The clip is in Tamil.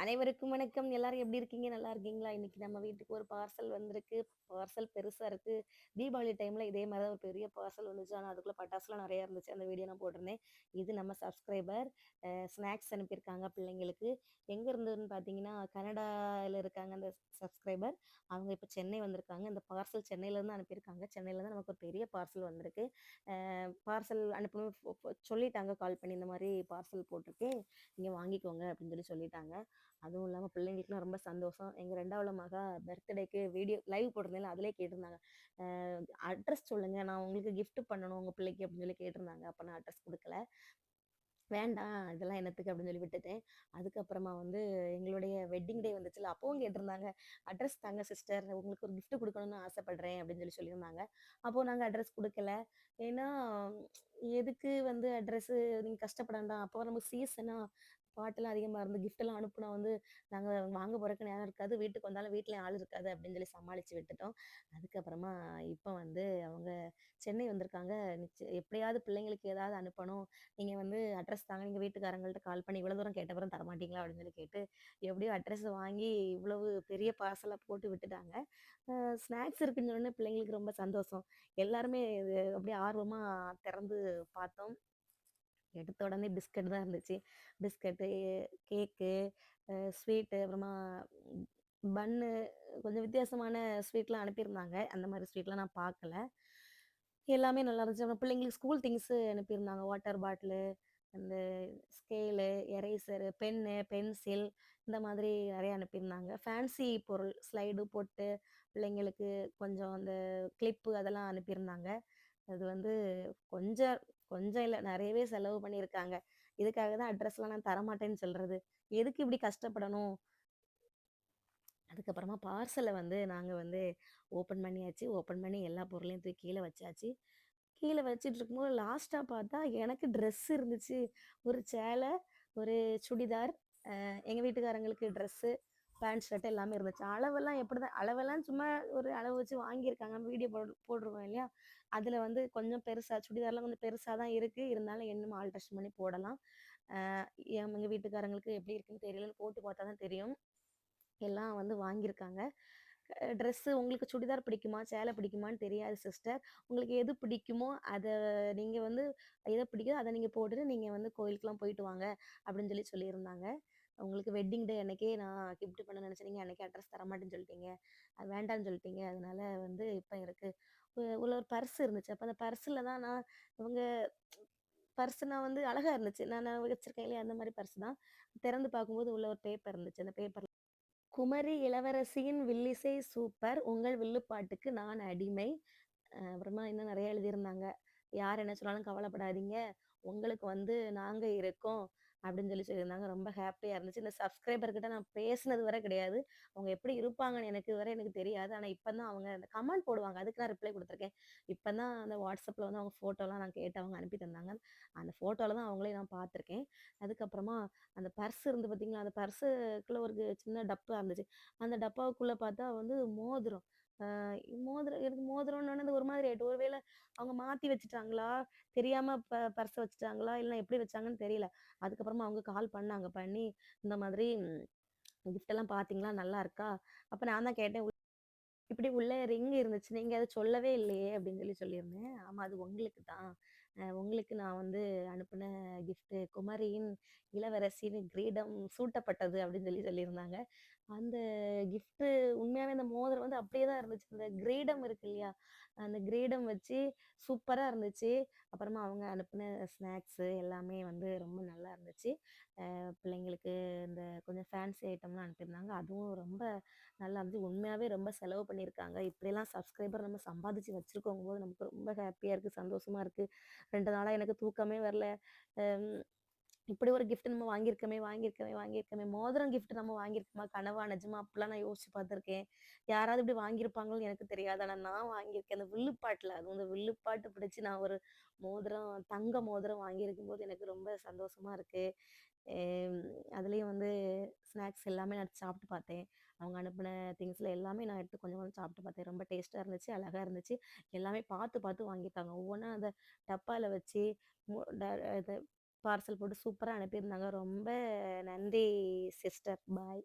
அனைவருக்கும் வணக்கம். எல்லாரும் எப்படி இருக்கீங்க? நல்லா இருக்கீங்களா? இன்னைக்கு நம்ம வீட்டுக்கு ஒரு பார்சல் வந்திருக்கு. பார்சல் பெருசா இருக்கு. தீபாவளி டைம்ல இதே மாரி தான் ஒரு பெரிய பார்சல் வந்துச்சு. ஆனா, அதுக்குள்ள பட்டாசுலாம் நெறைய இருந்துச்சு. அந்த வீடியோ நான் போட்டிருந்தேன். இது நம்ம சப்ஸ்கிரைபர் ஸ்நாக்ஸ் அனுப்பியிருக்காங்க பிள்ளைங்களுக்கு. எங்க இருந்துன்னு பார்த்தீங்கன்னா, கனடால இருக்காங்க அந்த சப்ஸ்கிரைபர். அவங்க இப்ப சென்னை வந்திருக்காங்க. இந்த பார்சல் சென்னையிலேருந்து அனுப்பியிருக்காங்க. சென்னையிலேருந்து நமக்கு ஒரு பெரிய பார்சல் வந்திருக்கு. பார்சல் அனுப்பணும் சொல்லிட்டாங்க கால் பண்ணி. இந்த மாரி பார்சல் போட்டிருக்கேன். நீங்க வாங்கிக்கோங்க அப்படின்னு சொல்லிட்டாங்க. அதுவும் இல்லாம பிள்ளைங்களுக்குலாம் ரொம்ப சந்தோஷம். எங்க 2வது மகா பர்த்டேக்கு வீடியோ லைவ் போட்டிருந்தேன்ல, அதிலயே கேட்டிருந்தாங்க. அட்ரஸ் சொல்லுங்க. நான் உங்களுக்கு கிஃப்ட் பண்ணணும் உங்க பிள்ளைக்கு அப்படின்னு கேட்டிருந்தாங்க. அப்ப நான் அட்ரஸ் குடுக்கல. வேண்டாம் இதெல்லாம் என்னத்துக்கு அப்படின்னு விட்டுட்டேன். அதுக்கப்புறமா எங்களுடைய வெட்டிங் டே வந்துச்சுல்ல, அப்பவும் கேட்டிருந்தாங்க. அட்ரஸ் தாங்க சிஸ்டர். உங்களுக்கு ஒரு கிஃப்ட் குடுக்கணும்னு ஆசைப்படுறேன் அப்படின்னு சொல்லியிருந்தாங்க. அப்போ நாங்க அட்ரஸ் குடுக்கல. ஏன்னா, எதுக்கு அட்ரஸ் நீங்க கஷ்டப்பட வேண்டாம். அப்போ நம்ம சீசனா பாட்டெல்லாம் அதிகமா இருந்து கிஃப்ட் எல்லாம் அனுப்புனா நாங்க வாங்க போறதுக்கு நேரம் இருக்காது. வீட்டுக்கு வந்தாலும் வீட்லயும் ஆள் இருக்காது அப்படின்னு சமாளிச்சு விட்டுட்டோம். அதுக்கப்புறமா இப்ப அவங்க சென்னை வந்திருக்காங்க. எப்படியாவது பிள்ளைங்களுக்கு ஏதாவது அனுப்பணும். நீங்க அட்ரஸ் தாங்க. நீங்க வீட்டுக்காரங்கள்ட்ட கால் பண்ணி இவ்வளவு தூரம் கேட்ட பிறகு தரமாட்டீங்களா அப்படின்னு கேட்டு எப்படியோ அட்ரஸ் வாங்கி இவ்வளவு பெரிய பார்சலா போட்டு விட்டுட்டாங்க. ஸ்நாக்ஸ் இருக்குன்னு சொன்னோனே பிள்ளைங்களுக்கு ரொம்ப சந்தோஷம். எல்லாருமே இது அப்படியே ஆர்வமா திறந்து பார்த்தோம். எடுத்த உடனே பிஸ்கட் தான் இருந்துச்சு. பிஸ்கட்டு, கேக்கு, ஸ்வீட்டு, அப்புறமா பன்னு கொஞ்சம் வித்தியாசமான ஸ்வீட்லாம் அனுப்பியிருந்தாங்க. அந்த மாரி ஸ்வீட்லாம் நான் பார்க்கல. எல்லாமே நல்லா இருந்துச்சு. அப்புறம் பிள்ளைங்களுக்கு ஸ்கூல் திங்ஸு அனுப்பியிருந்தாங்க. வாட்டர் பாட்டிலு, அந்த ஸ்கேலு, எரேசரு, பென்னு, பென்சில் இந்த மாதிரி நெறைய அனுப்பியிருந்தாங்க. ஃபேன்சி பொருள் ஸ்லைடு போட்டு பிள்ளைங்களுக்கு கொஞ்சம் அந்த கிளிப்பு அதெல்லாம் அனுப்பியிருந்தாங்க. அது கொஞ்சம் கொஞ்சம் இல்ல நெறையவே செலவு பண்ணியிருக்காங்க. இதுக்காக தான் அட்ரஸ்லாம் நான் தரமாட்டேன்னு சொல்றது. எதுக்கு இப்படி கஷ்டப்படணும்? அதுக்கப்புறமா பார்சல நாங்க ஓப்பன் பண்ணியாச்சு. ஓப்பன் பண்ணி எல்லா பொருளையும் தூக்கி கீழ வச்சாச்சு. கீழ வச்சுட்டு இருக்கும்போது லாஸ்ட்டா பார்த்தா எனக்கு ட்ரெஸ் இருந்துச்சு. ஒரு சேல, ஒரு சுடிதார், எங்க வீட்டுக்காரங்களுக்கு ட்ரெஸ்ஸு, பேண்ட், ஷர்ட் எல்லாமே இருந்துச்சு. அளவெல்லாம் எப்படிதான் அளவெல்லாம் சும்மா ஒரு அளவு வச்சு வாங்கியிருக்காங்க. வீடியோ போட்டுருக்கோம் இல்லையா? அதுல கொஞ்சம் பெருசா சுடிதார்லாம் கொஞ்சம் பெருசா தான் இருக்கு. இருந்தாலும் இன்னும் ஆல்ட்ரேஷன் பண்ணி போடலாம். அ எங்க வீட்டுக்காரங்களுக்கு எப்படி இருக்குன்னு தெரியல. போட்டு பார்த்தா தான் தெரியும். எல்லாம் வாங்கியிருக்காங்க. ட்ரெஸ்ஸு உங்களுக்கு சுடிதார் பிடிக்குமா? சேலை பிடிக்குமான்னு தெரியாது சிஸ்டர். உங்களுக்கு எது பிடிக்குமோ, அத நீங்க எத பிடிக்குதோ அத நீங்க போட்டுட்டு நீங்க கோயிலுக்குலாம் போயிட்டு வாங்க அப்படின்னு சொல்லியிருந்தாங்க. உங்களுக்கு வெட்டிங் டே அன்னைக்கே நான் கிஃப்ட் பண்ண நெனச்சேன். நீங்க அன்னைக்கே அட்ரஸ் தரமாட்டேன்னு சொல்லிட்டீங்க. அது வேண்டான்னு சொல்லிட்டீங்க. அதனால இப்ப எனக்கு உள்ள ஒரு பர்ஸ் இருந்துச்சு. அப்ப அந்த பர்ஸ்ல தான் நான் இவங்க பர்ஸ் நான் அழகா இருந்துச்சு. நான் வச்சிருக்கேன் இல்லையா? அந்த மாரி பர்ஸ் தான். திறந்து பார்க்கும்போது உள்ள ஒரு பேப்பர் இருந்துச்சு. அந்த பேப்பர்ல குமரி இளவரசியின் வில்லிசை சூப்பர். உங்கள் வில்லுப்பாட்டுக்கு நான் அடிமை. அப்புறமா இன்னும் நெறைய எழுதியிருந்தாங்க. யார் என்ன சொன்னாலும் கவலைப்படாதீங்க. உங்களுக்கு நாங்க இருக்கோம். அப்படின்னு சொல்லியிருந்தாங்க. ரொம்ப ஹேப்பியா இருந்துச்சு. இந்த சப்ஸ்கிரைபர் கிட்ட நான் பேசினது வரை கிடையாது. அவங்க எப்படி இருப்பாங்கன்னு எனக்கு தெரியாது. ஆனா இப்ப தான் அவங்க அந்த கமெண்ட் போடுவாங்க. அதுக்கு நான் ரிப்ளை குடுத்துருக்கேன். இப்ப தான் அந்த WhatsAppல அவங்க ஃபோட்டோலாம் நான் கேட்டு அவங்க அனுப்பி தந்தாங்க. அந்த ஃபோட்டோல தான் அவங்களையும் நான் பார்த்துருக்கேன். அதுக்கப்புறமா அந்த பர்ஸ் பார்த்தீங்களா? அந்த பர்ஸுக்குள்ள ஒரு சின்ன டப்பா இருந்துச்சு. அந்த டப்பாவுக்குள்ள பார்த்தா மோதிரம். அ மோதிரம் எனக்கு மோதிரம்னோனே அது ஒரு மாதிரி ஆயிட்டு. ஒருவேள அவங்க மாத்தி வச்சுட்டாங்களா? தெரியாம பர்ஸ வச்சுட்டாங்களா? இல்ல எப்படி வச்சாங்கன்னு தெரியல. அதுக்கப்புறமா அவங்க கால் பண்ணாங்க. பண்ணி இந்த மாதிரி கிஃப்ட் எல்லாம் பார்த்தீங்களா? நல்லா இருக்கா? அப்ப நான் தான் கேட்டேன். இப்படி உள்ள ரிங் இருந்துச்சு. நீங்க அத சொல்லவே இல்லையே! அப்படின்னு சொல்லியிருந்தேன். ஆமா அது உங்களுக்கு தான். உங்களுக்கு நான் அனுப்புன கிஃப்ட் குமரியின் இளவரசின்னு கிரீடம் சூட்டப்பட்டது அப்படின்னு சொல்லியிருந்தாங்க. அந்த கிஃப்ட் உண்மையாவே அந்த மோதிரம் அப்படியே தான் இருந்துச்சு. அந்த கிரீடம் இருக்கு இல்லையா? அந்த கிரீடம் வச்சு சூப்பரா இருந்துச்சு. அப்புறமா அவங்க அனுப்புன ஸ்நாக்ஸு எல்லாமே ரொம்ப நல்லா இருந்துச்சு. பிள்ளைங்களுக்கு இந்த கொஞ்சம் ஃபேன்சி ஐட்டம்லாம் அனுப்பியிருந்தாங்க. அதுவும் ரொம்ப நல்லா இருந்துச்சு. உண்மையாவே ரொம்ப செலவு பண்ணியிருக்காங்க. இப்படியெல்லாம் சப்ஸ்கிரைபர் நம்ம சம்பாதிச்சு வச்சிருக்கோங்கும்போது நமக்கு ரொம்ப ஹேப்பியா இருக்கு, சந்தோஷமா இருக்கு. 2 நாளா எனக்கு தூக்கமே வரல. அம் இப்படி ஒரு கிஃப்ட் நம்ம வாங்கியிருக்கோமே. மோதிரம் கிஃப்ட் நம்ம வாங்கியிருக்கோமா? கனவா? நிஜமா? அப்படிலாம் நான் யோசிச்சு பார்த்துருக்கேன். யாராவது இப்படி வாங்கியிருப்பாங்கன்னு எனக்கு தெரியாது. ஆனா நான் வாங்கியிருக்கேன். அந்த வில்லுப்பாட்டுல அதுவும் அந்த வில்லுப்பாட்டு பிடிச்சு நான் ஒரு மோதிரம், தங்க மோதிரம் வாங்கியிருக்கும்போது எனக்கு ரொம்ப சந்தோஷமா இருக்கு. எம் அதுலயும் ஸ்நாக்ஸ் எல்லாமே நான் சாப்பிட்டு பார்த்தேன். அவங்க அனுப்புன திங்ஸ்ல எல்லாமே நான் எடுத்து கொஞ்சம் கொஞ்சம் சாப்பிட்டு பார்த்தேன். ரொம்ப டேஸ்ட்டா இருந்துச்சு, அழகா இருந்துச்சு. எல்லாமே பார்த்து பார்த்து வாங்கியிருக்காங்க. ஒவ்வொன்னா அந்த டப்பால வச்சு மு ட இது பார்சல் போட்டு சூப்பரா அனுப்பியிருந்தாங்க. ரொம்ப நன்றி சிஸ்டர். பாய்.